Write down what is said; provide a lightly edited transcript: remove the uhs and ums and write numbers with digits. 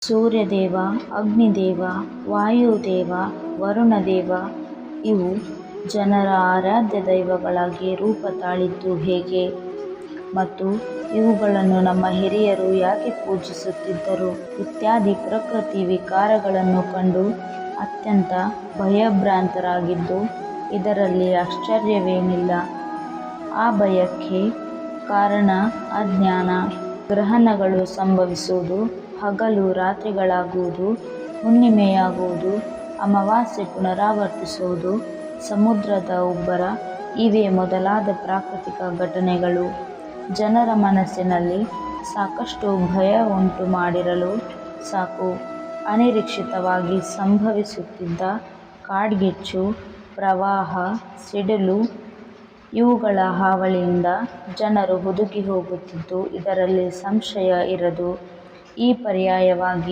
ಸೂರ್ಯದೇವ, ಅಗ್ನಿದೇವ, ವಾಯುದೇವ, ವರುಣದೇವ ಇವು ಜನರ ಆರಾಧ್ಯ ದೈವಗಳಾಗಿ ರೂಪ ತಾಳಿದ್ದು ಹೇಗೆ ಮತ್ತು ಇವುಗಳನ್ನು ನಮ್ಮ ಹಿರಿಯರು ಯಾಕೆ ಪೂಜಿಸುತ್ತಿದ್ದರು ಇತ್ಯಾದಿ ಪ್ರಕೃತಿ ವಿಕಾರಗಳನ್ನು ಕಂಡು ಅತ್ಯಂತ ಭಯಭ್ರಾಂತರಾಗಿದ್ದು ಇದರಲ್ಲಿ ಆಶ್ಚರ್ಯವೇನಿಲ್ಲ. ಆ ಭಯಕ್ಕೆ ಕಾರಣ ಅಜ್ಞಾನ. ಗ್ರಹಣಗಳು ಸಂಭವಿಸುವುದು, ಹಗಲು ರಾತ್ರಿಗಳಾಗುವುದು, ಹುಣ್ಣಿಮೆಯಾಗುವುದು, ಅಮಾವಾಸ್ಯೆ ಪುನರಾವರ್ತಿಸುವುದು, ಸಮುದ್ರದ ಉಬ್ಬರ ಇವೇ ಮೊದಲಾದ ಪ್ರಾಕೃತಿಕ ಘಟನೆಗಳು ಜನರ ಮನಸ್ಸಿನಲ್ಲಿ ಸಾಕಷ್ಟು ಭಯ ಉಂಟು ಮಾಡಿರಲು ಸಾಕು. ಅನಿರೀಕ್ಷಿತವಾಗಿ ಸಂಭವಿಸುತ್ತಿದ್ದ ಕಾಡ್ಗಿಚ್ಚು, ಪ್ರವಾಹ, ಸಿಡಿಲು ಇವುಗಳ ಹಾವಳಿಯಿಂದ ಜನರು ಹುದುಗಿ ಹೋಗುತ್ತಿದ್ದು ಇದರಲ್ಲಿ ಸಂಶಯ ಇರದು. ಈ ಪರ್ಯಾಯವಾಗಿ